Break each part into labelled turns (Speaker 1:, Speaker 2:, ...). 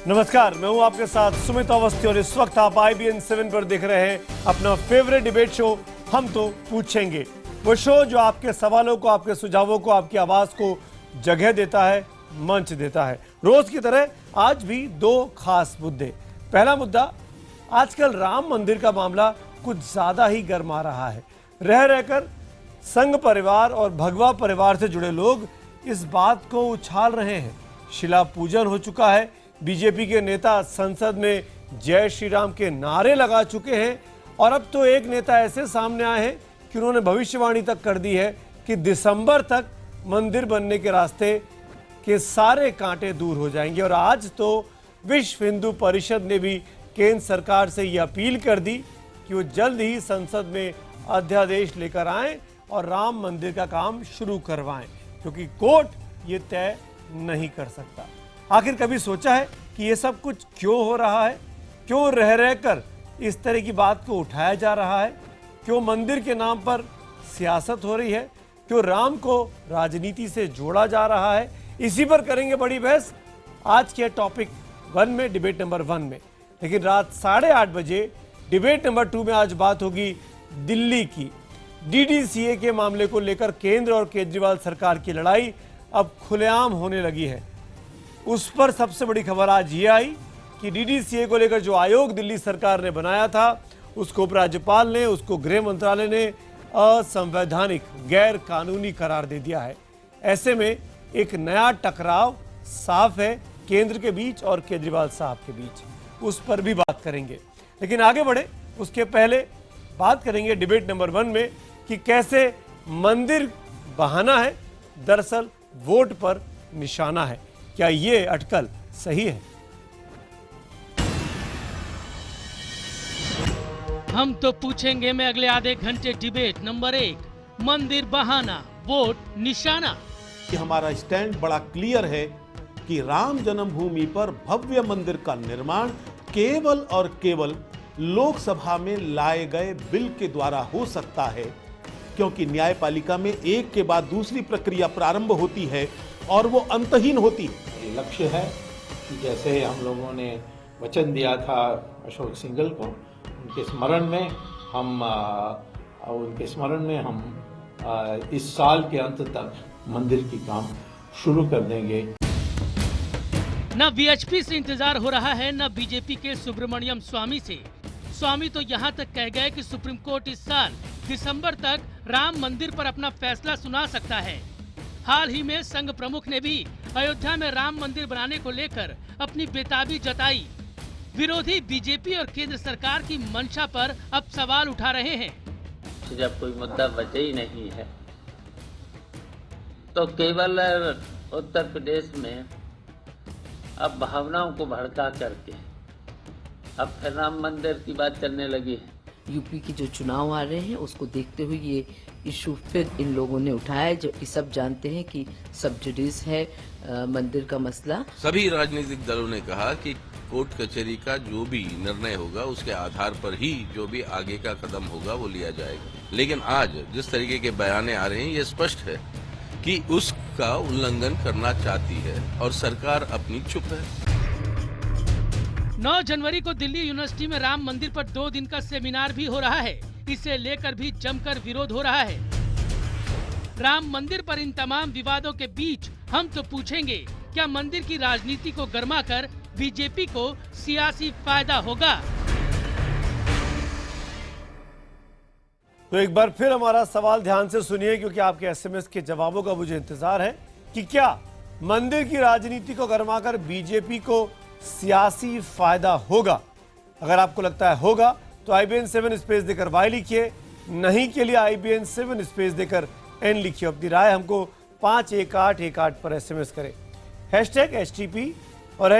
Speaker 1: नमस्कार, मैं हूं आपके साथ सुमित अवस्थी और इस वक्त आप IBN 7 पर देख रहे हैं अपना फेवरेट डिबेट शो हम तो पूछेंगे। वो शो जो आपके सवालों को, आपके सुझावों को, आपकी आवाज को जगह देता है, मंच देता है। रोज की तरह आज भी दो खास मुद्दे। पहला मुद्दा, आजकल राम मंदिर का मामला कुछ ज्यादा ही गर्मा रहा है। रह रहकर संघ परिवार और भगवा परिवार से जुड़े लोग इस बात को उछाल रहे हैं। शिला पूजन हो चुका है, बीजेपी के नेता संसद में जय श्री राम के नारे लगा चुके हैं और अब तो एक नेता ऐसे सामने आए हैं कि उन्होंने भविष्यवाणी तक कर दी है कि दिसंबर तक मंदिर बनने के रास्ते के सारे कांटे दूर हो जाएंगे। और आज तो विश्व हिंदू परिषद ने भी केंद्र सरकार से यह अपील कर दी कि वो जल्द ही संसद में अध्यादेश लेकर आएं और राम मंदिर का काम शुरू करवाएं, क्योंकि कोर्ट ये तय नहीं कर सकता। आखिर कभी सोचा है कि ये सब कुछ क्यों हो रहा है? क्यों रह रहकर इस तरह की बात को उठाया जा रहा है? क्यों मंदिर के नाम पर सियासत हो रही है? क्यों राम को राजनीति से जोड़ा जा रहा है? इसी पर करेंगे बड़ी बहस आज के टॉपिक 1 में, डिबेट नंबर 1 में। लेकिन रात 8:30 बजे डिबेट नंबर 2 में आज बात होगी दिल्ली की। DDCA के मामले को लेकर केंद्र और केजरीवाल सरकार की लड़ाई अब खुलेआम होने लगी है। उस पर सबसे बड़ी खबर आज ये आई कि DDCA को लेकर जो आयोग दिल्ली सरकार ने बनाया था, उसको उपराज्यपाल ने, उसको गृह मंत्रालय ने असंवैधानिक, गैर कानूनी करार दे दिया है। ऐसे में एक नया टकराव साफ है केंद्र के बीच और केजरीवाल साहब के बीच, उस पर भी बात करेंगे। लेकिन आगे बढ़े उसके पहले बात करेंगे डिबेट नंबर 1 में कि कैसे मंदिर बहाना है, दरअसल वोट पर निशाना है। क्या ये अटकल सही है?
Speaker 2: हम तो पूछेंगे में अगले आधे घंटे डिबेट नंबर 1, मंदिर बहाना, वोट निशाना।
Speaker 3: हमारा स्टैंड बड़ा क्लियर है कि राम जन्मभूमि पर भव्य मंदिर का निर्माण केवल और केवल लोकसभा में लाए गए बिल के द्वारा हो सकता है, क्योंकि न्यायपालिका में एक के बाद दूसरी प्रक्रिया प्रारंभ होती है और वो अंतहीन होती है।
Speaker 4: लक्ष्य है कि जैसे हम लोगों ने वचन दिया था अशोक सिंघल को, उनके स्मरण में हम इस साल के अंत तक मंदिर की काम शुरू कर देंगे।
Speaker 2: न VHP से इंतजार हो रहा है, न बीजेपी के सुब्रमण्यम स्वामी से। स्वामी तो यहाँ तक कह गए कि सुप्रीम कोर्ट इस साल दिसंबर तक राम मंदिर पर अपना फैसला सुना सकता है। हाल ही में संघ प्रमुख ने भी अयोध्या में राम मंदिर बनाने को लेकर अपनी बेताबी जताई। विरोधी बीजेपी और केंद्र सरकार की मंशा पर अब सवाल उठा रहे हैं।
Speaker 5: जब कोई मुद्दा बचे ही नहीं है तो केवल उत्तर प्रदेश में अब भावनाओं को भड़का करके अब फिर राम मंदिर की बात चलने लगी है।
Speaker 6: यूपी के जो चुनाव आ रहे हैं उसको देखते हुए ये इशू फिर इन लोगों ने उठाया है, जो सब जानते हैं कि सब जुडिस है मंदिर का मसला।
Speaker 7: सभी राजनीतिक दलों ने कहा कि कोर्ट कचहरी का जो भी निर्णय होगा उसके आधार पर ही जो भी आगे का कदम होगा वो लिया जाएगा। लेकिन आज जिस तरीके के बयाने आ रहे हैं ये स्पष्ट है कि उसका उल्लंघन करना चाहती है और सरकार अपनी चुप है।
Speaker 2: 9 जनवरी को दिल्ली यूनिवर्सिटी में राम मंदिर पर 2 दिन का सेमिनार भी हो रहा है। इसे लेकर भी जमकर विरोध हो रहा है। राम मंदिर पर इन तमाम विवादों के बीच हम तो पूछेंगे, क्या मंदिर की राजनीति को गरमाकर बीजेपी को सियासी फायदा होगा?
Speaker 1: तो एक बार फिर हमारा सवाल ध्यान से सुनिए, क्योंकि आपके SMS के जवाबों का मुझे इंतजार है कि क्या मंदिर की राजनीति को गरमाकर बीजेपी को सियासी फायदा होगा। अगर आपको लगता है होगा तो IBN 7 स्पेस देकर Y लिखिए, नहीं के लिए IBN 7 स्पेस देकर N लिखिए। अपनी राय हमको 51818 पर SMS करें। #HTP और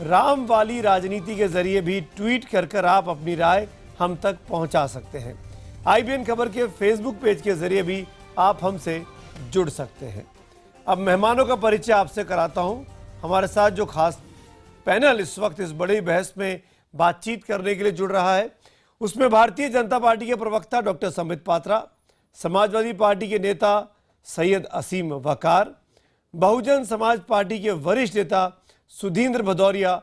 Speaker 1: #राम वाली राजनीति के जरिए भी ट्वीट कर आप अपनी राय हम तक पहुंचा सकते हैं। IBN खबर के फेसबुक पेज के जरिए भी आप हमसे जुड़ सकते हैं। अब मेहमानों का परिचय आपसे कराता हूं। हमारे साथ जो खास पैनल इस वक्त इस बड़ी बहस में बातचीत करने के लिए जुड़ रहा है, उसमें भारतीय जनता पार्टी के प्रवक्ता डॉक्टर संबित पात्रा, समाजवादी पार्टी के नेता सैयद असीम वकार, बहुजन समाज पार्टी के वरिष्ठ नेता सुधींद्र भदौरिया,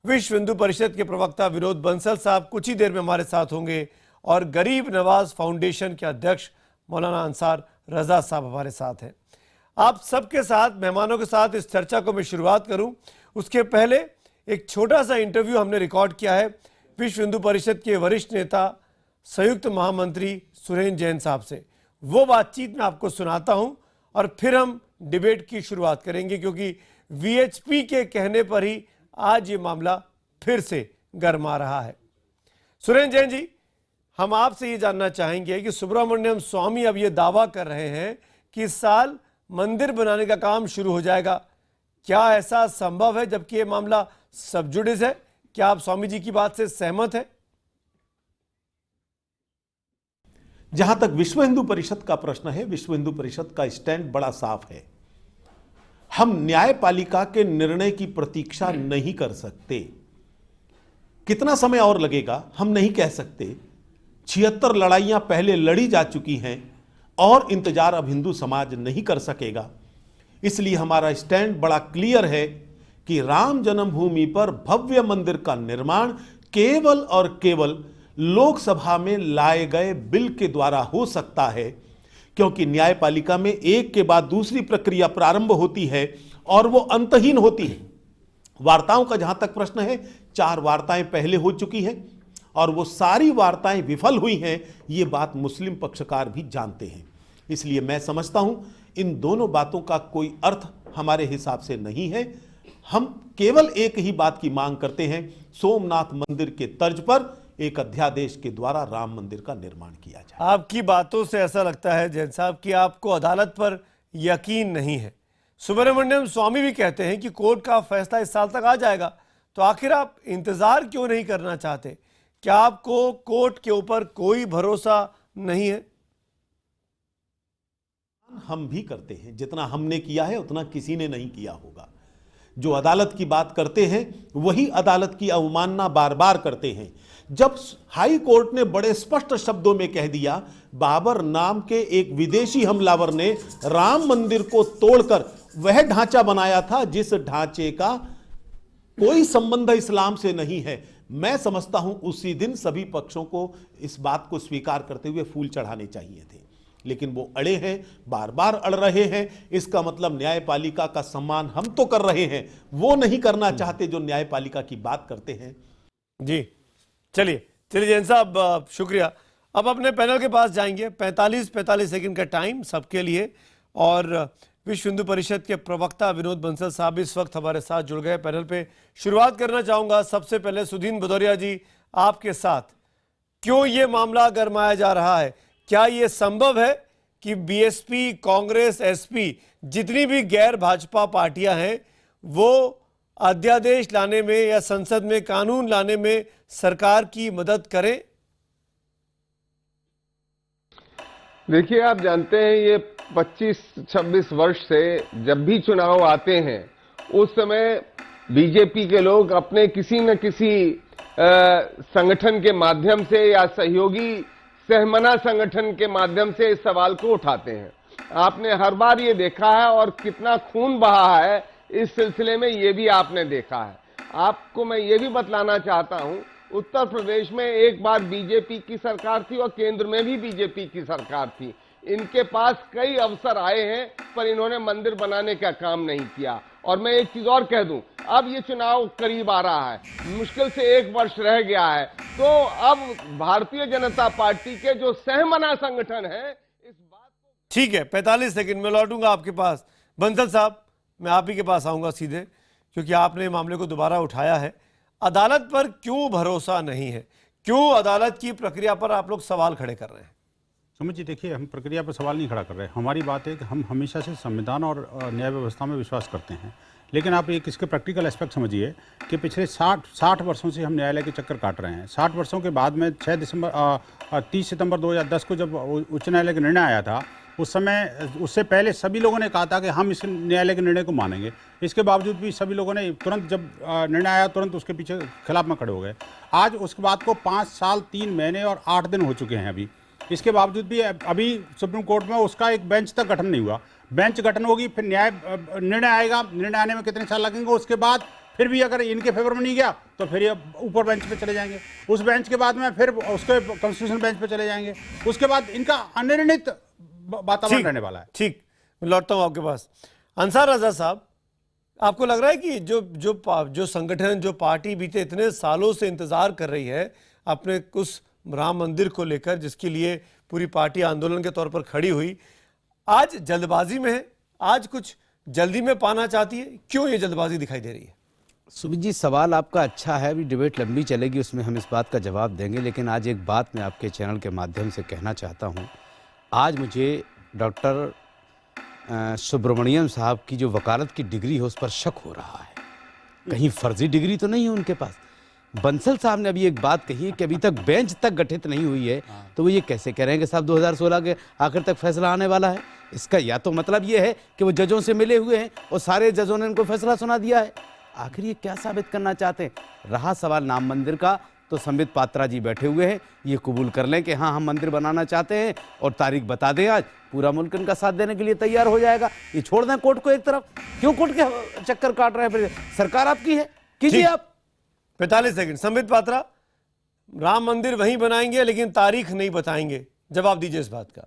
Speaker 1: विश्व हिंदू परिषद के प्रवक्ता विनोद बंसल साहब कुछ ही देर में हमारे साथ होंगे और गरीब नवाज फाउंडेशन के अध्यक्ष मौलाना अंसार रजा साहब हमारे साथ हैं। आप सबके साथ, मेहमानों के साथ इस चर्चा को मैं शुरुआत करूं उसके पहले एक छोटा सा इंटरव्यू हमने रिकॉर्ड किया है विश्व हिंदू परिषद के वरिष्ठ नेता संयुक्त महामंत्री सुरेंद्र जैन साहब से। वो बातचीत मैं आपको सुनाता हूं और फिर हम डिबेट की शुरुआत करेंगे, क्योंकि वीएचपी के कहने पर ही आज ये मामला फिर से गरमा रहा है। सुरेंद्र जैन जी, हम आपसे ये जानना चाहेंगे कि सुब्रमण्यम स्वामी अब ये दावा कर रहे हैं कि इस साल मंदिर बनाने का काम शुरू हो जाएगा। क्या ऐसा संभव है जबकि ये मामला सब जुडिस है? क्या आप स्वामी जी की बात से सहमत हैं?
Speaker 3: जहां तक विश्व हिंदू परिषद का प्रश्न है, विश्व हिंदू परिषद का स्टैंड बड़ा साफ है। हम न्यायपालिका के निर्णय की प्रतीक्षा नहीं कर सकते। कितना समय और लगेगा हम नहीं कह सकते। 76 लड़ाइयां पहले लड़ी जा चुकी हैं और इंतजार अब हिंदू समाज नहीं कर सकेगा। इसलिए हमारा स्टैंड बड़ा क्लियर है कि राम जन्मभूमि पर भव्य मंदिर का निर्माण केवल और केवल लोकसभा में लाए गए बिल के द्वारा हो सकता है, क्योंकि न्यायपालिका में एक के बाद दूसरी प्रक्रिया प्रारंभ होती है और वो अंतहीन होती है। वार्ताओं का जहां तक प्रश्न है, 4 वार्ताएं पहले हो चुकी हैं और वो सारी वार्ताएं विफल हुई हैं। ये बात मुस्लिम पक्षकार भी जानते हैं। इसलिए मैं समझता हूं इन दोनों बातों का कोई अर्थ हमारे हिसाब से नहीं है। हम केवल एक ही बात की मांग करते हैं, सोमनाथ मंदिर के तर्ज पर एक अध्यादेश के द्वारा राम मंदिर का निर्माण किया जाए।
Speaker 1: आपकी बातों से ऐसा लगता है जैन साहब कि आपको अदालत पर यकीन नहीं है। सुब्रमण्यम स्वामी भी कहते हैं कि कोर्ट का फैसला इस साल तक आ जाएगा, तो आखिर आप इंतजार क्यों नहीं करना चाहते? क्या आपको कोर्ट के ऊपर कोई भरोसा नहीं है?
Speaker 3: हम भी करते हैं, जितना हमने किया है उतना किसी ने नहीं किया होगा। जो अदालत की बात करते हैं वही अदालत की अवमानना बार बार करते हैं। जब हाई कोर्ट ने बड़े स्पष्ट शब्दों में कह दिया बाबर नाम के एक विदेशी हमलावर ने राम मंदिर को तोड़कर वह ढांचा बनाया था जिस ढांचे का कोई संबंध इस्लाम से नहीं है, मैं समझता हूं उसी दिन सभी पक्षों को इस बात को स्वीकार करते हुए फूल चढ़ाने चाहिए थे। लेकिन वो अड़े हैं, बार बार अड़ रहे हैं। इसका मतलब न्यायपालिका का सम्मान हम तो कर रहे हैं, वो नहीं करना चाहते जो न्यायपालिका की बात करते हैं।
Speaker 1: जी चलिए जैन साहब, शुक्रिया। अब अपने पैनल के पास जाएंगे। 45 सेकंड का टाइम सबके लिए, और विश्व हिंदू परिषद के प्रवक्ता विनोद बंसल साहब इस वक्त हमारे साथ जुड़ गए पैनल पे। शुरुआत करना चाहूंगा सबसे पहले सुधीन भदौरिया जी आपके साथ। क्यों ये मामला गरमाया जा रहा है? क्या ये संभव है कि बीएसपी, कांग्रेस, एसपी जितनी भी गैर भाजपा पार्टियां हैं वो अध्यादेश लाने में या संसद में कानून लाने में सरकार की मदद करें?
Speaker 8: देखिए, आप जानते हैं ये 25-26 वर्ष से जब भी चुनाव आते हैं उस समय बीजेपी के लोग अपने किसी न किसी संगठन के माध्यम से या सहयोगी सहमना संगठन के माध्यम से इस सवाल को उठाते हैं। आपने हर बार ये देखा है और कितना खून बहा है इस सिलसिले में ये भी आपने देखा है। आपको मैं ये भी बतलाना चाहता हूं, उत्तर प्रदेश में एक बार बीजेपी की सरकार थी और केंद्र में भी बीजेपी की सरकार थी। इनके पास कई अवसर आए हैं पर इन्होंने मंदिर बनाने का काम नहीं किया। और मैं एक चीज और कह दूं, अब ये चुनाव करीब आ रहा है, मुश्किल से 1 वर्ष रह गया है, तो अब भारतीय जनता पार्टी के जो सहमना संगठन है इस बात को।
Speaker 1: ठीक है, 45 सेकंड में लौटूंगा आपके पास। बंसल साहब, मैं आप ही के पास आऊंगा सीधे, क्योंकि आपने मामले को दोबारा उठाया है। अदालत पर क्यों भरोसा नहीं है? क्यों अदालत की प्रक्रिया पर आप लोग सवाल खड़े कर रहे हैं?
Speaker 9: सुमित जी, देखिए, हम प्रक्रिया पर सवाल नहीं खड़ा कर रहे हैं। हमारी बात है कि हम हमेशा से संविधान और न्याय व्यवस्था में विश्वास करते हैं। लेकिन आप एक इसके प्रैक्टिकल एस्पेक्ट समझिए कि पिछले 60 वर्षों से हम न्यायालय के चक्कर काट रहे हैं। 60 वर्षों के बाद में 30 सितंबर 2010 को जब उच्च न्यायालय का निर्णय आया था, उस समय उससे पहले सभी लोगों ने कहा था कि हम इस न्यायालय के निर्णय को मानेंगे। इसके बावजूद भी सभी लोगों ने तुरंत, जब निर्णय आया, तुरंत उसके पीछे खिलाफ में खड़े हो गए। आज उसके बाद को 5 साल 3 महीने और 8 दिन हो चुके हैं अभी। इसके बावजूद भी अभी सुप्रीम कोर्ट में उसका एक बेंच तक गठन नहीं हुआ। बेंच गठन होगी, फिर निर्णय आएगा। निर्णय आने में कितने साल लगेंगे, उसके बाद फिर भी अगर इनके फेवर में नहीं गया तो फिर ये ऊपर बेंच पे चले जाएंगे, उस बेंच के बाद में फिर उसके कॉन्स्टिट्यूशन बेंच पे चले जाएंगे, उसके बाद इनका अनिर्णित वातावरण रहने वाला है।
Speaker 1: ठीक, मैं लौटता हूं आपके पास। अंसार रजा साहब, आपको लग रहा है कि जो संगठन, जो पार्टी बीते इतने सालों से इंतजार कर रही है अपने उस राम मंदिर को लेकर, जिसके लिए पूरी पार्टी आंदोलन के तौर पर खड़ी हुई, आज जल्दबाजी में है, आज कुछ जल्दी में पाना चाहती है, क्यों ये जल्दबाजी दिखाई दे रही है?
Speaker 10: सुमित जी, सवाल आपका अच्छा है, अभी डिबेट लंबी चलेगी, उसमें हम इस बात का जवाब देंगे, लेकिन आज एक बात मैं आपके चैनल के माध्यम से कहना चाहता हूं। आज मुझे डॉक्टर सुब्रमण्यम साहब की जो वकालत की डिग्री है उस पर शक हो रहा है, कहीं फर्जी डिग्री तो नहीं है उनके पास। बंसल साहब ने अभी एक बात कही है कि अभी तक बेंच तक गठित नहीं हुई है, तो वो ये कैसे कह रहे हैं कि साहब 2016 के आखिर तक फैसला आने वाला है? इसका या तो मतलब ये है कि वो जजों से मिले हुए हैं और सारे जजों ने उनको फैसला सुना दिया है। आखिर ये क्या साबित करना चाहते हैं? रहा सवाल नाम मंदिर का, तो संबित पात्रा जी बैठे हुए हैं, ये कबूल कर लें कि हाँ हम मंदिर बनाना चाहते हैं और तारीख बता दें, आज पूरा मुल्क इनका साथ देने के लिए तैयार हो जाएगा। ये छोड़ दें कोर्ट को एक तरफ, क्यों कोर्ट के चक्कर काट रहे हैं? फिर सरकार आपकी है, कीजिए आप।
Speaker 1: 45 सेकंड। संबित पात्रा, राम मंदिर वहीं बनाएंगे लेकिन तारीख नहीं बताएंगे, जवाब दीजिए इस बात का।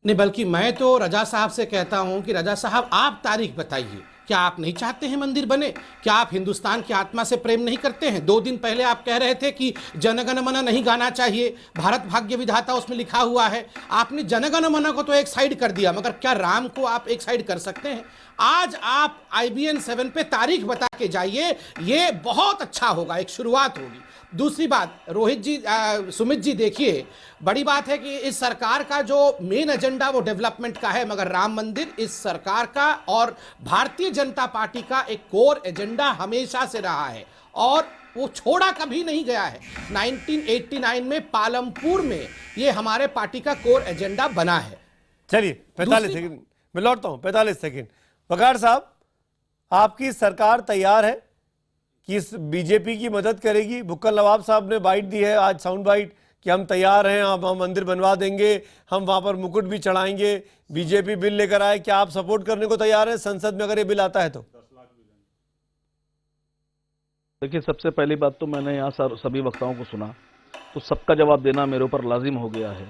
Speaker 11: नहीं, बल्कि मैं तो रजा साहब से कहता हूं कि रजा साहब आप तारीख बताइए। क्या आप नहीं चाहते हैं मंदिर बने? क्या आप हिंदुस्तान की आत्मा से प्रेम नहीं करते हैं? 2 दिन पहले आप कह रहे थे कि जनगण मन नहीं गाना चाहिए, भारत भाग्य विधाता उसमें लिखा हुआ है। आपने जनगण मन को तो एक साइड कर दिया, मगर क्या राम को आप एक साइड कर सकते हैं? आज आप IBN 7 पे तारीख बता के जाइए, ये बहुत अच्छा होगा, एक शुरुआत होगी। दूसरी बात, रोहित जी, सुमित जी, देखिए, बड़ी बात है कि इस सरकार का जो मेन एजेंडा वो डेवलपमेंट का है, मगर राम मंदिर इस सरकार का और भारतीय जनता पार्टी का एक कोर एजेंडा हमेशा से रहा है और वो छोड़ा कभी नहीं गया है। 1989 में पालमपुर में ये हमारे पार्टी का कोर एजेंडा बना है।
Speaker 1: चलिए 45 सेकंड, मैं लौटता हूं। 45 सेकंड। वकार साहब, आपकी सरकार तैयार है कि इस बीजेपी की मदद करेगी? बुक्कल नवाब साहब ने बाइट दी है आज, साउंड बाइट, कि हम तैयार हैं, हम मंदिर बनवा देंगे, हम वहां पर मुकुट भी चढ़ाएंगे, बीजेपी बिल लेकर आए। क्या आप सपोर्ट करने को तैयार हैं संसद में अगर ये बिल आता है तो?
Speaker 12: देखिए, सबसे पहली बात तो मैंने यहाँ सभी वक्ताओं को सुना तो सबका जवाब देना मेरे ऊपर लाजिम हो गया है।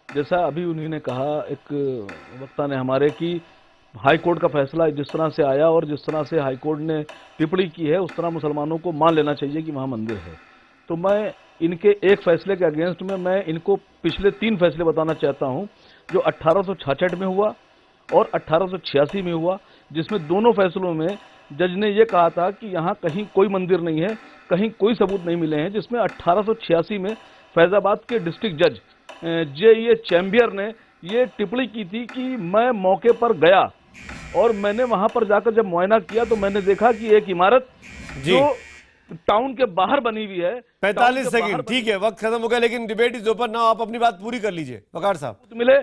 Speaker 12: जैसा अभी उन्होंने कहा, एक वक्ता ने हमारे, कि हाई कोर्ट का फैसला जिस तरह से आया और जिस तरह से हाई कोर्ट ने टिप्पणी की है उस तरह मुसलमानों को मान लेना चाहिए कि वहाँ मंदिर है। तो मैं इनके एक फैसले के अगेंस्ट में मैं इनको पिछले 3 फैसले बताना चाहता हूँ, जो 1866 में हुआ और 1886 में हुआ, जिसमें दोनों फैसलों में जज ने यह कहा था कि यहाँ कहीं कोई मंदिर नहीं है, कहीं कोई सबूत नहीं मिले हैं। जिसमें 1886 में फैजाबाद के डिस्ट्रिक्ट जज J.E. चैम्बियर ने ये टिप्पणी की थी कि मैं मौके पर गया और मैंने वहां पर जाकर जब मुआयना किया तो मैंने देखा कि एक इमारत जो टाउन के बाहर बनी हुई है।
Speaker 1: 45 सेकंड, ठीक है, वक्त खत्म हो गया, लेकिन डिबेट इज ओपन नाउ। आप अपनी बात पूरी कर लीजिए वकार साहब।
Speaker 12: मिले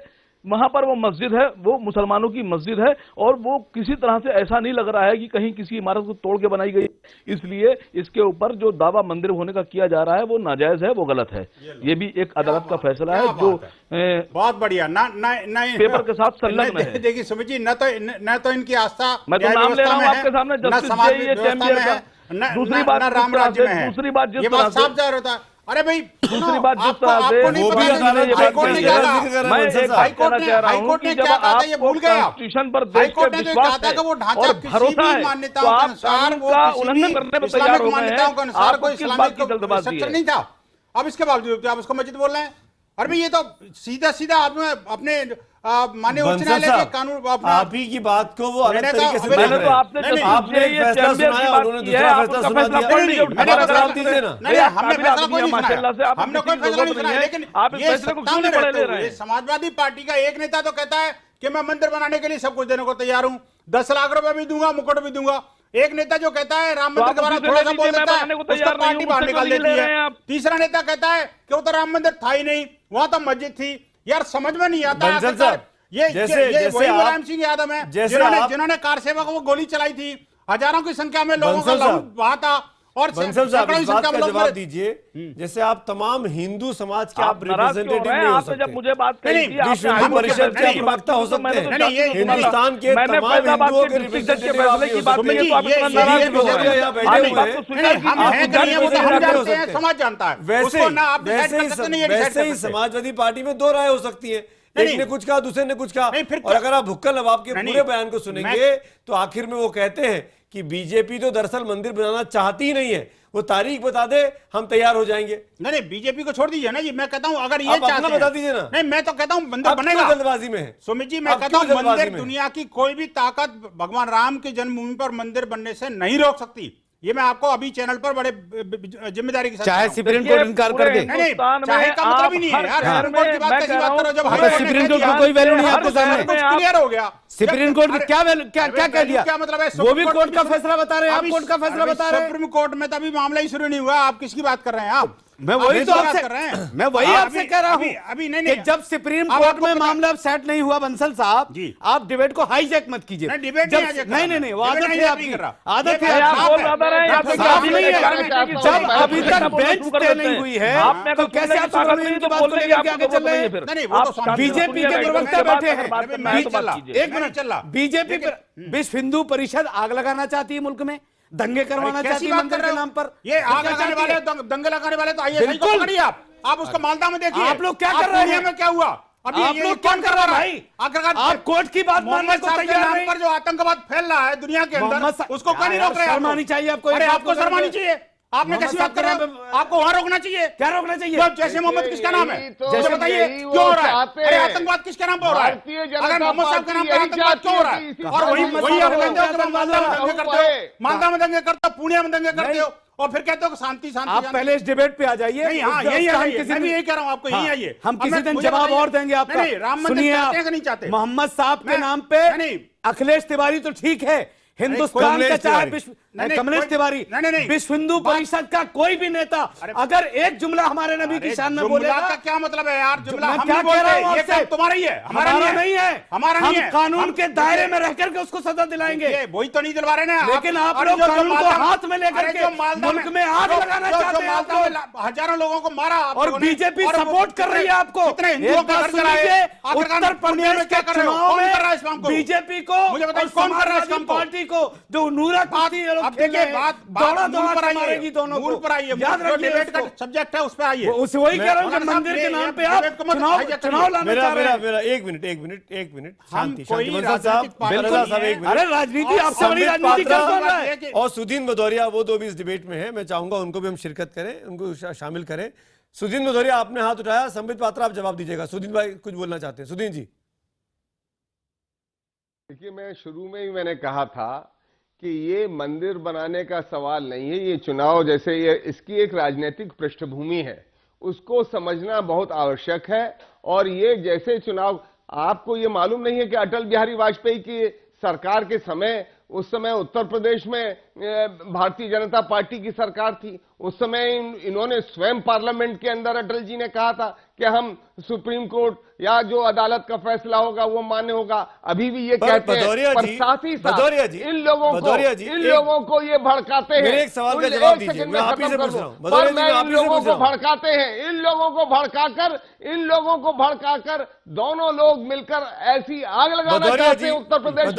Speaker 12: वहां पर वो मस्जिद है, वो मुसलमानों की मस्जिद है और वो किसी तरह से ऐसा नहीं लग रहा है कि कहीं किसी इमारत को तोड़ के बनाई गई। इसलिए इसके ऊपर जो दावा मंदिर होने का किया जा रहा है वो नाजायज है, वो गलत है। ये भी एक अदालत का फैसला है जो
Speaker 9: बहुत बढ़िया ना
Speaker 12: पेपर के साथ संलग्न है।
Speaker 9: देखिए सुमित जी, न तो इनकी आस्था,
Speaker 12: मैं तो नाम ले रहा हूँ आपके सामने, जस्टिस चैम्बियर का। दूसरी बात
Speaker 9: राम राज्य में है,
Speaker 12: दूसरी बात जिस
Speaker 9: ये बात साफ जाहिर होता है। अरे भाई,
Speaker 12: दूसरी बात जिस तरह से
Speaker 9: हाईकोर्ट ने क्या कहा था, ये भूल गए आप?
Speaker 12: कॉन्स्टिट्यूशन पर
Speaker 9: हाईकोर्ट ने जो कहा था कि वो ढांचा किसी भी मान्यताओं के अनुसार, वो किसी इस्लामिक मान्यताओं के अनुसार कोई इस्लामिक स्ट्रक्चर नहीं था। अब इसके बावजूद आप उसको मस्जिद बोल रहे हैं? अरे भाई, ये तो सीधा सीधा आपने अपने माननीय उच्च न्यायालय के कानून,
Speaker 1: आप ही की बात को वो अलग तरीके से,
Speaker 12: मैंने तो आपने
Speaker 1: फैसला सुनाया, उन्होंने दूसरा फैसला सुना दिया। जवाब दीजिए ना।
Speaker 9: नहीं, हमने फैसला कोई नहीं सुनाया, हमने कोई फैसला नहीं सुनाया, लेकिन ये सत्ता में रहते हुए समाजवादी पार्टी का एक नेता तो कहता है कि मैं मंदिर बनाने के लिए सब कुछ देने को तैयार हूं, 10 लाख रुपए भी दूंगा, मुकुट भी दूंगा। एक नेता जो कहता है राम मंदिर के बारे में थोड़ा सा बोल देता है, उसको पार्टी बाहर निकाल देती है। तीसरा नेता कहता है कि वो तो राम मंदिर था ही नहीं, वहां तो मस्जिद थी। यार समझ में नहीं आता ये वही मुलायम सिंह यादव है जिन्होंने कार सेवा को वो गोली चलाई थी, हजारों की संख्या में लोगों का लहू बहा था
Speaker 11: और
Speaker 1: बंसल साहब इस बात का जवाब
Speaker 11: मेरे-
Speaker 1: दीजिए, जैसे आप तमाम हिंदू समाज के
Speaker 12: आप
Speaker 1: आप
Speaker 12: नाराज क्यों
Speaker 1: रिप्रेजेंटेटिव
Speaker 12: हो रहे हैं?
Speaker 1: नहीं हो
Speaker 12: आपने
Speaker 1: सकते।
Speaker 12: जब मुझे बात कही थी, आपने
Speaker 1: विश्व हिंदू
Speaker 12: आगे
Speaker 1: परिषद
Speaker 12: बढ़ने
Speaker 1: के
Speaker 12: की
Speaker 1: आप
Speaker 12: बात
Speaker 1: प्रवक्ता हो
Speaker 12: की, तो
Speaker 1: सकते
Speaker 12: मैंने
Speaker 1: हैं।
Speaker 12: तो जाति को सुना।
Speaker 1: हिंदुस्तान के
Speaker 12: मैंने
Speaker 1: तमाम
Speaker 12: फैजाबाद
Speaker 1: हिंदुओं
Speaker 12: के
Speaker 1: के
Speaker 12: डिस्ट्रिक्ट जज के
Speaker 1: रिप्रेजेंटेटिव आप
Speaker 12: फैसले
Speaker 1: नहीं
Speaker 12: की
Speaker 1: हो
Speaker 12: बात
Speaker 1: सकते।
Speaker 12: कही है, तो आप इतना
Speaker 1: यही
Speaker 12: नाराज
Speaker 1: एक
Speaker 12: क्यों हो रहे
Speaker 1: नजरिया
Speaker 12: हैं?
Speaker 1: यहाँ बैठे
Speaker 12: आपकी
Speaker 1: हुए
Speaker 12: बात
Speaker 1: हैं।
Speaker 12: को स्वीकार
Speaker 11: हम
Speaker 1: आप
Speaker 11: हैं
Speaker 1: उनका
Speaker 11: नहीं, वो तो हम
Speaker 1: रिप्रेजेंटेटिव हो
Speaker 11: जानते हैं,
Speaker 1: सकते हैं।
Speaker 11: समाज जानता है।
Speaker 1: वैसे
Speaker 11: उसको ना आप decide
Speaker 1: वैसे
Speaker 11: कर
Speaker 1: ही
Speaker 11: सकते नहीं, ये decide
Speaker 1: वैसे
Speaker 11: कर
Speaker 1: ही
Speaker 11: सकते।
Speaker 1: समाजवादी पार्टी में दो राय हो सकती है, एक ने कुछ कहा, दूसरे ने कुछ कहा। और अगर आप भुक्कल नवाब के पूरे बयान को सुनेंगे तो आखिर में वो कहते हैं कि बीजेपी तो दरअसल मंदिर बनाना चाहती ही नहीं है, वो तारीख बता दे हम तैयार हो जाएंगे।
Speaker 11: नहीं बीजेपी को छोड़ दीजिए ना जी, मैं कहता हूं अगर ये
Speaker 1: आप अपना
Speaker 11: चाहते हैं,
Speaker 1: बता दीजिए ना।
Speaker 11: नहीं मैं तो कहता हूं मंदिर
Speaker 1: आप
Speaker 11: बनेगा।
Speaker 1: क्यों जल्दबाजी में है?
Speaker 11: सुमित जी मैं
Speaker 1: आप
Speaker 11: कहता हूं
Speaker 1: क्यों जल्दबाजी
Speaker 11: मंदिर
Speaker 1: में है?
Speaker 11: दुनिया की कोई भी ताकत भगवान राम की जन्मभूमि पर मंदिर बनने से नहीं रोक सकती। ये मैं आपको अभी चैनल पर बड़े जिम्मेदारी के साथ
Speaker 10: चाहे सुप्रीम कोर्ट इनकार कर दे।
Speaker 11: नहीं चाहे का मतलब ही नहीं है यार। सुप्रीम कोर्ट की बात कैसी बात करो जब
Speaker 10: सुप्रीम कोर्ट का कोई वैल्यू नहीं आपके सामने।
Speaker 11: क्लियर हो गया।
Speaker 10: सुप्रीम कोर्ट का क्या क्या कह दिया?
Speaker 11: क्या मतलब है?
Speaker 10: वो भी कोर्ट का फैसला बता रहे हैं, आप कोर्ट का फैसला बता रहे हैं।
Speaker 11: सुप्रीम कोर्ट में तो अभी मामला ही शुरू नहीं हुआ, आप किसकी बात कर रहे हैं? आप
Speaker 10: मैं वही तो आपसे कर रहे हैं, मैं वही आपसे कह रहा हूं
Speaker 11: अभी
Speaker 10: कि जब सुप्रीम कोर्ट में मामला सेट नहीं हुआ बंसल साहब, आप डिबेट को हाईजैक मत कीजिए। नहीं वो आदत है आपकी, आदत है। जब अभी तक बेंच तय नहीं हुई है तो कैसे आप सुप्रीम की बात को लेकर आगे चल रहे हैं? बीजेपी के प्रवक्ता बैठे हैं, एक मिनट, बीजेपी विश्व हिंदू परिषद आग लगाना चाहती है मुल्क में, दंगे करवाना चाहती है मंदिर के नाम पर।
Speaker 11: ये आग लगाने वाले, दंगे लगाने वाले तो आइए को पकड़िए आप उसको मालदा में देखिए।
Speaker 10: आप लोग क्या कर रहे हैं?
Speaker 11: में क्या हुआ अभी?
Speaker 10: आप लोग क्या कर रहे हैं भाई? आप कोर्ट की बात मानने को तैयार नहीं।
Speaker 11: पर जो आतंकवाद फैल रहा है दुनिया के अंदर, उसको क्यों नहीं रोक रहे?
Speaker 10: शर्म आनी चाहिए आपको।
Speaker 11: अरे आपको शर्म आनी चाहिए। आपने कैसी बात कर रहे हैं? आपको वहां रोकना चाहिए।
Speaker 10: क्या रोकना चाहिए?
Speaker 11: जैसे मोहम्मद किसका नाम है?
Speaker 8: जैसे
Speaker 11: बताइए क्यों हो रहा है? अरे आतंकवाद किसके नाम पर हो रहा है? अगर मोहम्मद साहब के नाम पर आतंकवाद क्यों हो रहा है? और वही आप मालदा में दंगे करते हो, पुणे में दंगे करते हो, और फिर कहते हो कि शांति शांति।
Speaker 10: आप पहले इस डिबेट पे आ जाइए।
Speaker 11: नहीं हाँ यही आइए, मैं भी यही कह रहा हूँ आपको, यही आइए।
Speaker 10: हम किसी दिन जवाब और देंगे आपका।
Speaker 11: नहीं राम मंदिर चाहते हैं कि नहीं चाहते?
Speaker 10: मोहम्मद साहब के नाम पे अखिलेश तिवारी तो ठीक है, हिंदुस्तान का चाहे कमलेश तिवारी, विश्व हिंदू परिषद का कोई भी नेता अगर एक जुमला हमारे नबी की शान में बोलेगा,
Speaker 11: का क्या मतलब है यार? जुमला हम
Speaker 10: क्या कह रहा हूं आपसे?
Speaker 11: तुम्हारा ही है,
Speaker 10: हमारा नहीं है,
Speaker 11: हमारा नहीं है।
Speaker 10: हम कानून के दायरे में रहकर के उसको सजा दिलाएंगे।
Speaker 11: वही तो नहीं दिलवा रहे ना।
Speaker 10: लेकिन आप लोग कानून को हाथ में लेकर के मुल्क में आग लगाना चाहते हैं।
Speaker 11: हजारों लोगों को मारा
Speaker 10: और बीजेपी सपोर्ट कर रही है आपको। उत्तर प्रदेश के चुनाव में बीजेपी को,
Speaker 11: मुझे बताइए कौन कर रहा है इस काम को?
Speaker 10: पार्टी को जो नूरा कुश्ती दौड़ा दौड़ा मारेगी दोनों को।
Speaker 11: पर आइए,
Speaker 10: याद रखिए
Speaker 11: डिबेट का सब्जेक्ट है, उस पे आइए।
Speaker 10: उसे वही कह रहा हूं कि मंदिर के नाम पे आप चुनाव लाना चाह रहे हैं।
Speaker 1: मेरा एक मिनट शांति
Speaker 11: कोई
Speaker 1: साहब, एक मिनट।
Speaker 10: अरे राजनीति आपसे बड़ी राजनीति कर कौन रहा है?
Speaker 1: और सुदीन भदौरिया वो तो भी इस डिबेट में है, मैं चाहूंगा उनको भी हम शिरकत करें, उनको शामिल करें। सुदीन भदौरिया आपने हाथ उठाया, संबित पात्रा आप जवाब दीजिएगा। सुदीन भाई कुछ बोलना चाहते हैं? सुदीन जी।
Speaker 8: देखिए मैं शुरू में ही मैंने कहा था कि ये मंदिर बनाने का सवाल नहीं है, ये चुनाव जैसे ये इसकी एक राजनीतिक पृष्ठभूमि है, उसको समझना बहुत आवश्यक है। और ये जैसे चुनाव, आपको ये मालूम नहीं है कि अटल बिहारी वाजपेयी की सरकार के समय, उस समय उत्तर प्रदेश में भारतीय जनता पार्टी की सरकार थी, उस समय इन्होंने स्वयं पार्लियामेंट के अंदर अटल जी ने कहा था कि हम सुप्रीम कोर्ट या जो अदालत का फैसला होगा वो मान्य होगा। अभी भी ये कहते हैं, पर साथ ही साथ इन लोगों को ये भड़काते हैं।
Speaker 1: मेरे एक सवाल का जवाब दीजिए, मैं आप ही से पूछ रहा हूं।
Speaker 8: पर मैं इन लोगों को भड़काते हैं, इन लोगों को भड़काकर दोनों लोग मिलकर ऐसी आग लगाना चाहते हैं उत्तर प्रदेश में,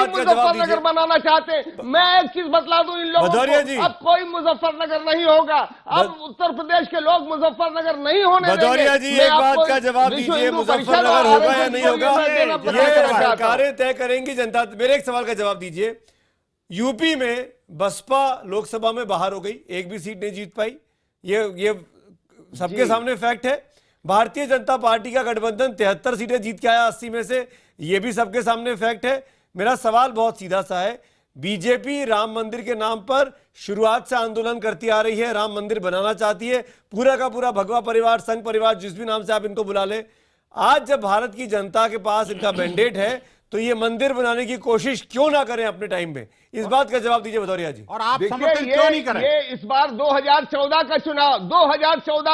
Speaker 8: मुजफ्फरनगर बनाना चाहते हैं। मैं एक चीज बतला दूं इन लोगों को, अब कोई मुजफ्फरनगर नहीं होगा, अब उत्तर प्रदेश के लोग मुजफ्फरनगर नहीं होने देंगे।
Speaker 1: भदौरिया जी एक बात का जवाब दीजिए, मुजफ्फरनगर होगा या नहीं होगा ये सरकारें तय करेंगी, जनता। मेरे एक सवाल का जवाब दीजिए। यूपी में बसपा लोकसभा में बाहर हो गई, एक भी सीट नहीं जीत पाई, ये सबके सामने फैक्ट है। भारतीय जनता पार्टी का गठबंधन 73 सीटें जीत के आया 80 में से, ये भी सबके सामने फैक्ट है। मेरा सवाल बहुत सीधा सा है, बीजेपी राम मंदिर के नाम पर शुरुआत से आंदोलन करती आ रही है, राम मंदिर बनाना चाहती है, पूरा का पूरा भगवा परिवार, संघ परिवार, जिस भी नाम से आप इनको बुला लें। आज जब भारत की जनता के पास इनका मैंडेट है तो ये मंदिर बनाने की कोशिश क्यों ना करें अपने टाइम में? इस बात का जवाब दीजिए भदौरिया जी।
Speaker 9: और आप
Speaker 8: देखिए,
Speaker 9: समर्थन क्यों नहीं करें?
Speaker 8: ये इस बार 2014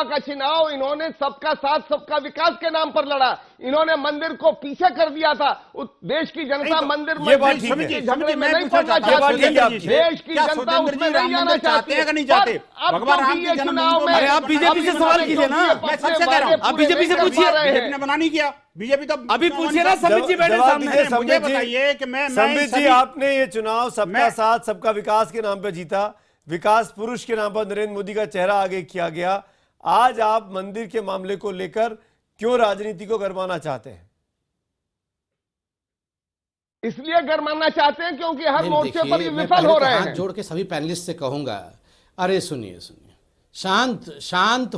Speaker 8: का चुनाव इन्होंने सबका साथ सबका विकास के नाम पर लड़ा। इन्होंने मंदिर को पीछे कर दिया था। देश की जनता मंदिर
Speaker 1: ये बात ठीक
Speaker 8: के
Speaker 1: है।
Speaker 8: झगड़े में नहीं पड़ना चाहती। देश की जनता उसमें नहीं जाना चाहती है।
Speaker 9: नहीं चाहते
Speaker 8: अब
Speaker 9: भगवान राम
Speaker 8: ये
Speaker 9: के जन्मभूमि
Speaker 8: चुनाव
Speaker 9: को-
Speaker 8: में
Speaker 9: अरे आप बीजेपी से सवाल कीजिए ना।
Speaker 8: मैं सबसे कह रहा हूं,
Speaker 9: आप बीजेपी से पूछिए।
Speaker 8: बीजेपी
Speaker 9: बीजेपी ने मना नहीं किया। बीजेपी तो
Speaker 10: अभी पूछिए ना संबित जी बैठे
Speaker 1: जवाब
Speaker 10: सामने।
Speaker 1: दीजिए
Speaker 9: मुझे
Speaker 1: संबित जी।
Speaker 9: बताइए कि मैं
Speaker 1: संबित जी,
Speaker 9: सभी-
Speaker 1: आपने ये चुनाव सबका साथ सबका विकास के नाम पे जीता, विकास पुरुष के नाम पर नरेंद्र मोदी का चेहरा आगे किया गया। आज आप मंदिर के मामले को लेकर क्यों राजनीति को गरमाना चाहते हैं?
Speaker 8: इसलिए गरमाना चाहते हैं क्योंकि हर
Speaker 11: नहीं,
Speaker 8: मोर्चे पर
Speaker 11: देखिए,
Speaker 8: ये
Speaker 11: मैं
Speaker 8: विफल
Speaker 11: पहले
Speaker 8: हो
Speaker 11: तो
Speaker 8: रहे
Speaker 11: हाथ
Speaker 8: हैं।
Speaker 11: जोड़ के सभी पैनलिस्ट से कहूंगा, अरे सुनिए शांत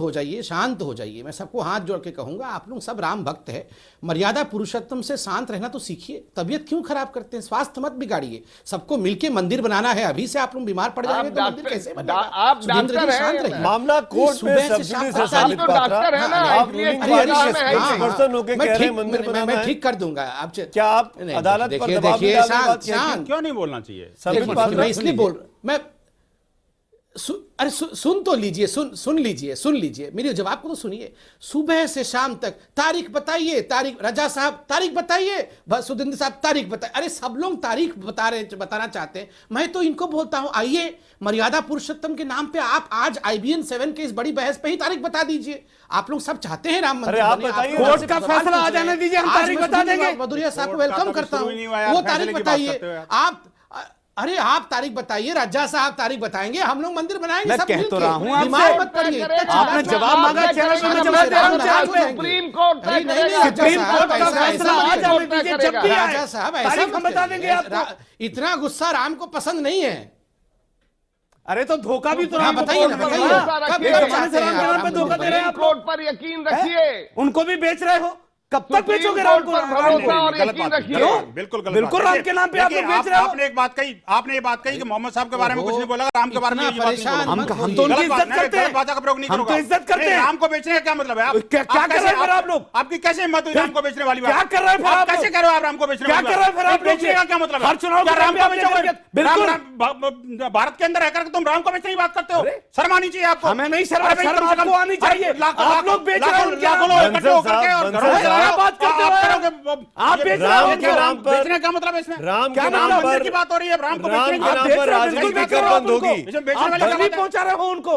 Speaker 11: हो जाइए। मैं सबको हाथ जोड़ के कहूंगा, आप लोग सब राम भक्त है, मर्यादा पुरुषोत्तम से शांत रहना तो सीखिए। तबीयत क्यों खराब करते हैं? स्वास्थ्य मत बिगाड़िए। सबको मिलके मंदिर बनाना है। अभी से आप लोग बीमार पड़ जाएंगे तो मंदिर कैसे बनेगा?
Speaker 8: आप
Speaker 11: सुरेंद्र
Speaker 8: डॉक्टर
Speaker 11: जी, शांत
Speaker 8: हैं।
Speaker 11: रहिए।
Speaker 1: मामला कोर्ट
Speaker 11: सुबह
Speaker 1: में
Speaker 11: से
Speaker 1: सब्सिडी
Speaker 11: शाम
Speaker 1: से
Speaker 11: तक
Speaker 1: साबित
Speaker 8: तो
Speaker 1: पात्रा।
Speaker 8: डॉक्टर है ना,
Speaker 1: आप
Speaker 8: इसलिए
Speaker 1: रूलिंग
Speaker 8: अरे,
Speaker 1: पार्टी
Speaker 8: हाँ,
Speaker 1: के
Speaker 8: हाँ,
Speaker 1: स्पोक्सपर्सन होके
Speaker 11: मैं
Speaker 1: कह रहे हैं
Speaker 11: ठीक-
Speaker 1: मंदिर
Speaker 11: मैं-
Speaker 1: बनाना
Speaker 11: मैं
Speaker 1: है।
Speaker 11: ठीक कर दूंगा। आप
Speaker 1: क्या आप
Speaker 11: नहीं,
Speaker 1: अदालत पर
Speaker 11: देखिए,
Speaker 1: दबाव भी
Speaker 11: देखिए,
Speaker 1: डालने की बात
Speaker 11: शांत-
Speaker 1: कहती हैं?
Speaker 9: क्यों नहीं बोलना चाहिए?
Speaker 1: संबित
Speaker 11: देखिए,
Speaker 1: पात्रा
Speaker 11: मैं इसलिए बोल मैं अरे सुन तो लीजिए, सुन लीजिए मेरे जवाब को तो सुनिए। सुबह से शाम तक तारीख बताइए, तारीख रजा साहब तारीख बताइए, सुरेंद्र साहब तारीख बताइए। अरे सब लोग तारीख बताना चाहते हैं। मैं तो इनको बोलता हूं, आइए मर्यादा पुरुषोत्तम के नाम पे आप आज IBN 7 के इस बड़ी बहस पे ही तारीख बता दीजिए। आप लोग सब चाहते हैं राम मंदिर
Speaker 1: अरे आप
Speaker 11: बने,
Speaker 1: बताइए,
Speaker 11: लोग
Speaker 1: कोर्ट
Speaker 11: से
Speaker 10: का
Speaker 11: सवाल
Speaker 10: फैसला
Speaker 11: पूछ
Speaker 10: आ
Speaker 11: रहे हैं।
Speaker 10: जाने दीजिए, हम
Speaker 11: आज
Speaker 10: तारीख
Speaker 11: मैं
Speaker 10: बता
Speaker 11: सुनील
Speaker 10: देंगे।
Speaker 11: भदौरिया साहब को
Speaker 9: कोर्ट का
Speaker 11: वेलकम
Speaker 9: तो
Speaker 11: करता
Speaker 9: शुरू
Speaker 11: हूं।
Speaker 9: ही नहीं हुआ यार,
Speaker 11: वो
Speaker 9: फैसले
Speaker 11: तारीख
Speaker 9: की बात
Speaker 11: बताइए
Speaker 9: करते हुए।
Speaker 11: आप। अरे आप तारीख बताइए, रज्जा साहब तारीख बताएंगे, हम लोग मंदिर बनाएंगे।
Speaker 10: मैं
Speaker 11: सब
Speaker 10: कह तो
Speaker 11: मिलके।
Speaker 10: रहा हूं आपसे।
Speaker 11: बीमार मत पड़िए।
Speaker 10: आपने जवाब मांगा, चैनल पे मैं जवाब दे रहा हूं, चैनल पे।
Speaker 8: सुप्रीम कोर्ट
Speaker 11: अरे नहीं,
Speaker 8: करेगा।
Speaker 10: सुप्रीम कोर्ट का फैसला आ जाने दीजिए, जब भी आए
Speaker 11: राजा साहब ऐसा
Speaker 10: तारीख हम
Speaker 11: मत
Speaker 10: बता देंगे
Speaker 11: करिए।
Speaker 10: आपको।
Speaker 11: इतना गुस्सा राम को पसंद नहीं है।
Speaker 10: अरे तो धोखा भी तो
Speaker 11: हाँ,
Speaker 10: राम को
Speaker 11: बताइए ना,
Speaker 10: पसंद
Speaker 11: बताइए।
Speaker 10: नहीं है।
Speaker 11: कब
Speaker 10: ये
Speaker 11: तक
Speaker 10: जमाने से
Speaker 11: चाहते हैं
Speaker 10: राम के नाम पे
Speaker 11: आप
Speaker 10: धोखा दे रहे हैं आप
Speaker 8: कोर्ट
Speaker 10: लोग।
Speaker 8: पर यकीन रखिए।
Speaker 10: उनको भी बेच रहे हो, कब तक
Speaker 8: सुप्रीम
Speaker 10: बेचोगे राम को?
Speaker 8: कोर्ट पर
Speaker 10: राम को?
Speaker 8: भरोसा और
Speaker 9: गलत
Speaker 8: यकीन
Speaker 9: बात
Speaker 8: रखिए।
Speaker 9: क्यों? बिल्कुल गलत
Speaker 10: बिल्कुल
Speaker 9: बात।
Speaker 10: राम के नाम पे आप लोग
Speaker 9: देखिए,
Speaker 10: बेच रहे हो।
Speaker 9: आपने एक बात कही, आपने ये बात कही कि मोहम्मद साहब के बारे में कुछ नहीं बोला, राम के बारे में
Speaker 11: इतना
Speaker 9: ये बात नहीं
Speaker 11: परेशान
Speaker 9: बोला।
Speaker 11: मत
Speaker 10: हम
Speaker 11: होइए।
Speaker 10: तो उनकी
Speaker 9: गलत बात
Speaker 10: इज्जत
Speaker 9: नहीं,
Speaker 10: करते
Speaker 9: गलत
Speaker 10: हैं।
Speaker 9: भाषा का प्रयोग नहीं
Speaker 10: हम तो
Speaker 9: करूंगा।
Speaker 10: इज्जत करते
Speaker 9: नहीं,
Speaker 10: हैं।
Speaker 9: राम को बेचने का क्या मतलब है?
Speaker 10: क्या कर रहे हैं फिर आप लोग?
Speaker 9: आपकी कैसे हिम्मत हुई राम को बेचने वाली बात?
Speaker 10: क्या कर रहे हैं फिर आप
Speaker 9: कैसे
Speaker 10: लोग?
Speaker 9: कर रहे हो आप राम को बेचने
Speaker 10: क्या
Speaker 9: वाली
Speaker 10: कर रहे हैं फिर
Speaker 9: बात?
Speaker 10: आप लोग?
Speaker 9: बेचने का क्या मतलब है?
Speaker 10: हर चुनाव
Speaker 9: क्या
Speaker 10: के
Speaker 9: राम
Speaker 10: टाइम
Speaker 9: को
Speaker 10: पे
Speaker 9: बेचोगे?
Speaker 10: आप बिल्कुल।
Speaker 9: भारत के अंदर रहकर तुम राम को बेचने की बात करते हो? शर्म आनी चाहिए आपको।
Speaker 10: हमें नहीं शर्म,
Speaker 9: अरे भाई,
Speaker 10: शर्म
Speaker 9: कम से कम-
Speaker 10: आपको आनी चाहिए।
Speaker 9: अरे लाखों-
Speaker 10: आप लोग बेच रहे हैं
Speaker 9: लाखों-
Speaker 10: उनके
Speaker 9: लाखों
Speaker 10: नाम।
Speaker 9: लोग इकट्ठे होकर के और
Speaker 1: बंसल
Speaker 9: घरों में
Speaker 1: साहब,
Speaker 9: जाओ,
Speaker 10: बात करते
Speaker 9: आप
Speaker 10: हो।
Speaker 9: करोगे,
Speaker 10: आप बेच रहे
Speaker 1: राम
Speaker 10: हो
Speaker 1: के नाम पर
Speaker 9: बेचने का मतलब है इसमें?
Speaker 1: राम
Speaker 10: क्या
Speaker 1: के नाम
Speaker 10: मतलब?
Speaker 1: पर
Speaker 9: की बात हो रही है, राम को
Speaker 1: राम
Speaker 9: बेचने
Speaker 1: के
Speaker 9: की
Speaker 1: नाम
Speaker 10: बेच
Speaker 1: पर
Speaker 10: रहे हो,
Speaker 1: राजनीति
Speaker 10: बिल्कुल बेच रहे
Speaker 1: कर
Speaker 10: हो
Speaker 1: बंद
Speaker 10: उनको।
Speaker 1: होगी।
Speaker 9: इसमें बेचने
Speaker 10: आप
Speaker 9: वाली क्या
Speaker 10: तकलीफ
Speaker 9: बात है?
Speaker 10: पहुंचा रहे हो उनको।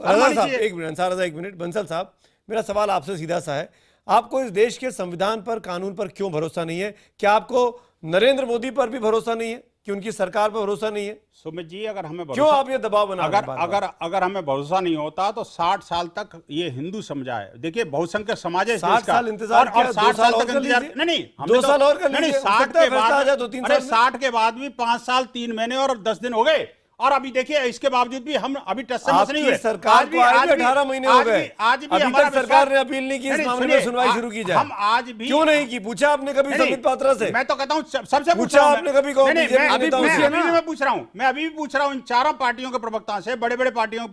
Speaker 1: रजा साहब
Speaker 9: चाहिए।
Speaker 1: एक मिनट, सारा एक मिनट। बंसल साहब, मेरा सवाल आपसे सीधा सा है, आपको इस देश के संविधान पर, कानून पर क्यों भरोसा नहीं है? क्या आपको नरेंद्र मोदी पर भी भरोसा नहीं है कि उनकी सरकार पर भरोसा नहीं है?
Speaker 9: सुमित जी, अगर हमें
Speaker 1: क्यों आप ये दबाव बना रहे हैं
Speaker 9: अगर
Speaker 1: बार-बार?
Speaker 9: अगर अगर हमें भरोसा नहीं होता तो 60 साल तक ये हिंदू समुदाय, देखिए बहुसंख्यक समाज है इस
Speaker 1: 60
Speaker 9: देश का।
Speaker 1: साल इंतजार किया,
Speaker 9: 60
Speaker 1: 2 साल
Speaker 9: साल
Speaker 1: और
Speaker 9: तक
Speaker 1: कर
Speaker 9: इंतजार
Speaker 1: लीजिए।
Speaker 9: नहीं,
Speaker 1: 2 साल और कर
Speaker 9: नहीं,
Speaker 1: लीजिए,
Speaker 9: 60
Speaker 1: सकता है
Speaker 9: के
Speaker 1: फैसला आ
Speaker 9: बाद,
Speaker 1: जाए 2-3
Speaker 9: अरे
Speaker 1: साल में।
Speaker 9: 60 के बाद भी 5 साल 3 महीने और 10 दिन हो गए, और अभी देखिए इसके बावजूद भी हम अभी टच से मस नहीं हुए।
Speaker 1: आपकी सरकार को आए भी 18 महीने हो गए,
Speaker 9: आज भी
Speaker 1: अभी
Speaker 9: हमारा
Speaker 1: तक सरकार ने
Speaker 9: विश्वास-
Speaker 1: अपील नहीं की
Speaker 9: नहीं,
Speaker 1: इस मामले
Speaker 9: सुनिए,
Speaker 1: में सुनवाई शुरू की जाए।
Speaker 9: हम आज भी
Speaker 1: क्यों नहीं की? पूछा आपने कभी
Speaker 9: नहीं,
Speaker 1: संबित पात्रा से?
Speaker 9: मैं तो कहता हूं सबसे
Speaker 1: पूछा आपने कभी कहो
Speaker 9: नहीं,
Speaker 1: बीजेपी
Speaker 9: मैं
Speaker 1: नेताओं से?
Speaker 9: अभी भी मैं पूछ रहा हूं, मैं अभी भी पूछ रहा हूं इन चारों पार्टियों के प्रवक्ता से, बड़े बड़े पार्टियों,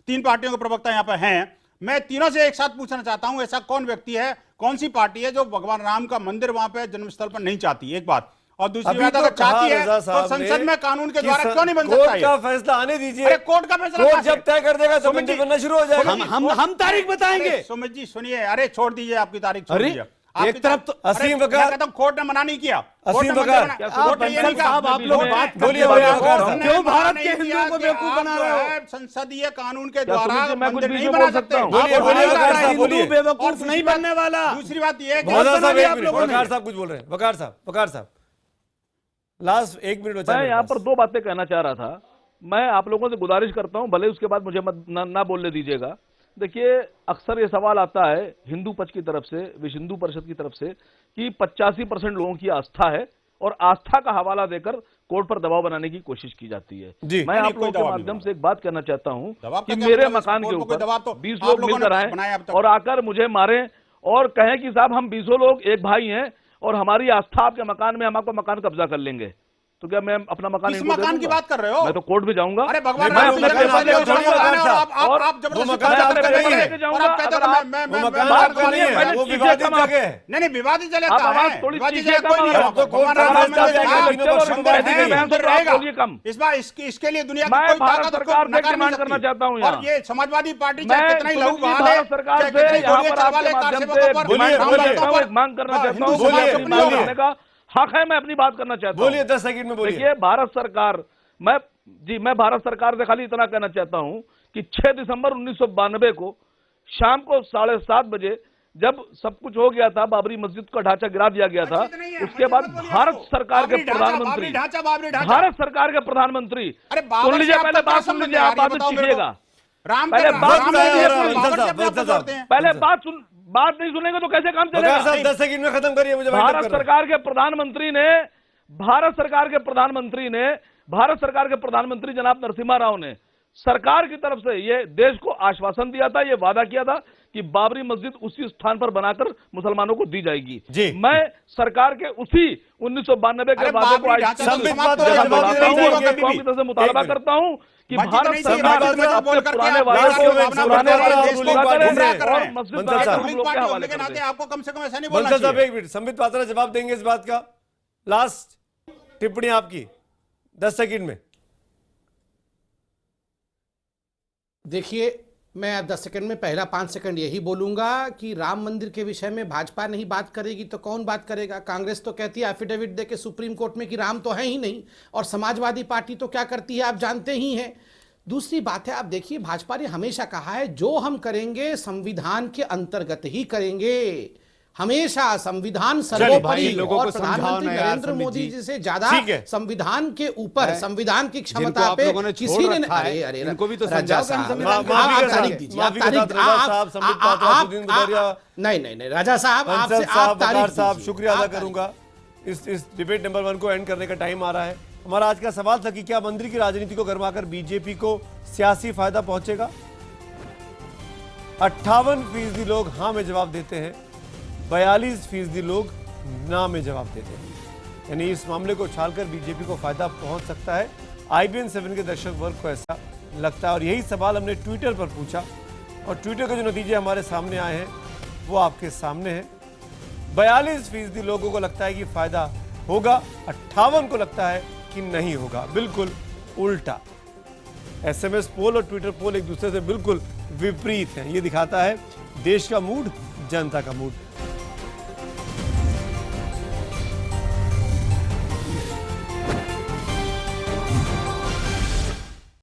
Speaker 9: 3 पार्टियों के प्रवक्ता यहां पर हैं। मैं तीनों से एक साथ पूछना चाहता हूं, ऐसा कौन व्यक्ति है, कौन सी पार्टी है जो भगवान राम का मंदिर वहां पे जन्मस्थल पर नहीं चाहती? एक बात। और दूसरी
Speaker 1: अभी
Speaker 9: बात,
Speaker 1: तो
Speaker 9: अगर
Speaker 1: कहा
Speaker 9: चाहती है
Speaker 1: रजा
Speaker 9: तो
Speaker 1: साहब
Speaker 9: संसद
Speaker 1: ने
Speaker 9: में कानून के
Speaker 1: कि
Speaker 9: द्वारा क्यों नहीं बन सकता
Speaker 1: कोर्ट
Speaker 9: है?
Speaker 1: का फैसला आने दीजिए।
Speaker 9: अरे कोर्ट का फैसला
Speaker 1: कोर्ट
Speaker 9: कैसे?
Speaker 1: जब तय कर देगा तो
Speaker 9: सुमित
Speaker 1: मंदिर
Speaker 9: जी,
Speaker 1: बनना शुरू हो जाएगा।
Speaker 10: हम तारीख बताएंगे।
Speaker 9: अरे सुमित जी सुनिए, अरे छोड़ दीजिए, आपकी तारीख छोड़
Speaker 10: अरे,
Speaker 9: दीजिए।
Speaker 10: एक तरफ तो
Speaker 1: असीम
Speaker 9: मैं
Speaker 1: वकार,
Speaker 9: कहता हूं कोर्ट ने मना नहीं किया।
Speaker 1: असीम वकार,
Speaker 9: कोर्ट ने ये नहीं कहा।
Speaker 10: आप लोग बात
Speaker 1: बोलिए,
Speaker 10: करते
Speaker 1: बोलिए,
Speaker 10: हो।
Speaker 1: वकार साहब।
Speaker 10: क्यों भारत के हिंदुओं को बेवकूफ बना रहे हो?
Speaker 9: संसदीय कानून के
Speaker 12: क्या
Speaker 9: द्वारा
Speaker 12: सुमित जी, मैं कुछ
Speaker 9: मंदिर
Speaker 12: बीच
Speaker 9: नहीं
Speaker 12: में
Speaker 9: बना
Speaker 12: बोल
Speaker 9: सकते।
Speaker 12: सकता हूं?
Speaker 1: बोलिए, बोलिए, वकार साहब,
Speaker 10: हिंदू
Speaker 1: बोलिए।
Speaker 10: बेवकूफ नहीं बनने वाला।
Speaker 9: दूसरी बात ये है कि
Speaker 1: वकार साहब, एक
Speaker 10: आप
Speaker 1: मिनट,
Speaker 10: लोगों ने।
Speaker 1: वकार साहब कुछ बोल रहे हैं। वकार साहब लास्ट 1 मिनट बचा
Speaker 12: मैं
Speaker 1: है
Speaker 12: यहाँ
Speaker 1: मेरे
Speaker 12: पर
Speaker 1: पास।
Speaker 12: 2 बातें कहना चाह रहा था। मैं आप लोगों से गुजारिश करता हूं, भले उसके बाद मुझे ना बोलने दीजिएगा। देखिए, अक्सर ये सवाल आता है हिंदू पक्ष की तरफ से, विश्व हिंदू परिषद की तरफ से, कि 85% लोगों की आस्था है और आस्था का हवाला देकर कोर्ट पर दबाव बनाने की कोशिश की जाती है।
Speaker 1: जी।
Speaker 12: मैं
Speaker 9: नहीं,
Speaker 12: आप
Speaker 9: कोई
Speaker 12: लोगों के
Speaker 9: दबाव नहीं
Speaker 12: माध्यम से एक बात कहना चाहता हूं
Speaker 9: दबाव
Speaker 12: कि
Speaker 9: का क्या
Speaker 12: मेरे
Speaker 9: मतलब है?
Speaker 12: मकान के
Speaker 9: कोर्ट को कोई
Speaker 12: ऊपर
Speaker 9: दबाव तो
Speaker 12: 20
Speaker 9: आप
Speaker 12: लोग
Speaker 9: लोगों ने
Speaker 12: मिलकर आए
Speaker 9: बनाया अब तक।
Speaker 12: और आकर मुझे मारे और कहें कि साहब हम 20 लोग एक भाई हैं और हमारी आस्था आपके मकान में, हम आपका मकान कब्जा कर लेंगे। तो क्या मैं अपना मकान
Speaker 13: किस
Speaker 12: इनको दे
Speaker 13: मकान की
Speaker 12: दूंगा?
Speaker 13: बात कर रहे हो?
Speaker 12: मैं तो कोर्ट भी जाऊंगा।
Speaker 13: अरे भगवान
Speaker 12: मैं
Speaker 13: राम
Speaker 12: अपने
Speaker 13: जगह
Speaker 12: पैसे
Speaker 13: पर
Speaker 12: लेके
Speaker 13: मकान
Speaker 12: जाऊंगा।
Speaker 13: है और आप
Speaker 1: वो
Speaker 13: जबरदस्ती
Speaker 1: मकान
Speaker 13: कब्जा
Speaker 1: आपका
Speaker 13: करके
Speaker 1: नहीं है।
Speaker 13: लेके जाऊंगा। और आप कहते हो कि
Speaker 1: वो मकान
Speaker 13: बात
Speaker 1: आपका नहीं है,
Speaker 13: पहले
Speaker 1: वो
Speaker 13: चीजें
Speaker 1: विवादित
Speaker 13: कम-
Speaker 1: जगह है।
Speaker 13: नहीं नहीं विवादित जगह
Speaker 12: आप
Speaker 13: का
Speaker 12: आवाज
Speaker 13: है,
Speaker 12: थोड़ी
Speaker 13: विवादित
Speaker 12: चीजें
Speaker 13: जगह कोई
Speaker 12: कम
Speaker 13: नहीं
Speaker 12: करो।
Speaker 13: है।
Speaker 1: तो कोर्ट
Speaker 13: भगवान
Speaker 1: का
Speaker 13: राम
Speaker 1: फैसला
Speaker 13: मंदिर
Speaker 1: दिया
Speaker 13: है,
Speaker 1: कि तीनों पक्षों को
Speaker 13: मंदिर
Speaker 1: बांट दी
Speaker 13: है,
Speaker 1: गई।
Speaker 13: मंदिर
Speaker 12: बात
Speaker 13: रहेगा।
Speaker 12: बोलिए कम।
Speaker 13: इस बार इसके लिए दुनिया की
Speaker 12: मैं
Speaker 13: कोई
Speaker 12: भारत
Speaker 13: ताकत
Speaker 12: सरकार
Speaker 13: उसको
Speaker 12: से
Speaker 13: नकार नहीं
Speaker 12: डिमांड करना
Speaker 13: सकती।
Speaker 12: चाहता हूं
Speaker 13: और
Speaker 12: यहाँ।
Speaker 13: ये समाजवादी पार्टी
Speaker 12: मैं
Speaker 13: चाहे कितना ही लहू बहा ले,
Speaker 12: भारत सरकार
Speaker 13: चाहे
Speaker 12: से
Speaker 13: कितनी
Speaker 12: यहाँ
Speaker 13: गोलियां
Speaker 12: पर
Speaker 13: चलवा
Speaker 12: आपके
Speaker 13: ले कार
Speaker 12: माध्यम
Speaker 13: सेवकों
Speaker 12: से
Speaker 13: पर,
Speaker 1: बोलिए,
Speaker 12: डिमांड
Speaker 1: बोलिए।
Speaker 12: करता हूं, एक मांग करना
Speaker 13: हाँ,
Speaker 12: चाहता हूं।
Speaker 13: हिंदू
Speaker 12: मुझे
Speaker 13: समाज
Speaker 12: अपनी
Speaker 13: को
Speaker 12: बात
Speaker 13: बोलिए।
Speaker 12: करने का हक है, मैं अपनी बात करना चाहता हूं।
Speaker 1: बोलिए 10 सेकंड में बोलिए।
Speaker 12: देखिए भारत सरकार, मैं भारत सरकार से खाली इतना कहना चाहता हूं कि 6 दिसंबर 1992 को शाम को 7:30 बजे जब सब कुछ हो गया था, बाबरी मस्जिद का ढांचा गिरा दिया गया था, उसके बाद भारत सरकार के प्रधानमंत्री, भारत सरकार के प्रधानमंत्री, सुन लीजिए पहले बात सुन लीजिए, आप बात कीजिएगा। पहले बात नहीं सुनेंगे तो कैसे काम चलेगा?
Speaker 1: 10 सेकंड में खत्म करिए, मुझे
Speaker 12: भारत सरकार के प्रधानमंत्री जनाब नरसिम्हा राव ने सरकार की तरफ से ये देश को आश्वासन दिया था, ये वादा किया था कि बाबरी मस्जिद उसी स्थान पर बनाकर मुसलमानों को दी जाएगी। मैं सरकार के उसी 1992 के वादे को से मुतालबा करता हूं कि भारत सरकार अपने पुराने वादे को और मस्जिद के हवाले कर दे।
Speaker 13: आपको कम से कम ऐसा नहीं बोलना
Speaker 1: साहब एक मिनट, संबित पात्रा जवाब देंगे इस बात का। लास्ट टिप्पणी आपकी 10 सेकंड में।
Speaker 11: देखिए, मैं 10 सेकंड में पहला 5 सेकंड यही बोलूंगा कि राम मंदिर के विषय में भाजपा नहीं बात करेगी तो कौन बात करेगा? कांग्रेस तो कहती है एफिडेविट दे के सुप्रीम कोर्ट में कि राम तो है ही नहीं, और समाजवादी पार्टी तो क्या करती है आप जानते ही हैं। दूसरी बात है, आप देखिए भाजपा ने हमेशा कहा है जो हम करेंगे संविधान के अंतर्गत ही करेंगे, हमेशा संविधान सर्वोपरि, और प्रधानमंत्री नरेंद्र मोदी जी से ज्यादा संविधान के ऊपर, संविधान की क्षमता पे किसी ने अरे
Speaker 10: इनको भी तो
Speaker 11: राजा साहब तारीख दीजिए, आप नहीं राजा साहब आपसे आप तारीख
Speaker 1: साहब शुक्रिया अदा करूंगा। इस डिबेट नंबर 1 को एंड करने का टाइम आ रहा है। हमारा आज का सवाल था कि क्या मंदिर की राजनीति को गरमाकर बीजेपी को सियासी फायदा पहुंचेगा? 58% लोग हाँ में जवाब देते हैं, 42% लोग ना में जवाब देते हैं। यानी इस मामले को उछालकर बीजेपी को फायदा पहुंच सकता है। IBN 7 के दर्शक वर्ग को ऐसा लगता है, और यही सवाल हमने ट्विटर पर पूछा और ट्विटर के जो नतीजे हमारे सामने आए हैं वो आपके सामने हैं। 42% लोगों को लगता है कि फायदा होगा, 58 को लगता है कि नहीं होगा। बिल्कुल उल्टा। SMS पोल और ट्विटर पोल एक दूसरे से बिल्कुल विपरीत हैं। ये दिखाता है देश का मूड, जनता का मूड।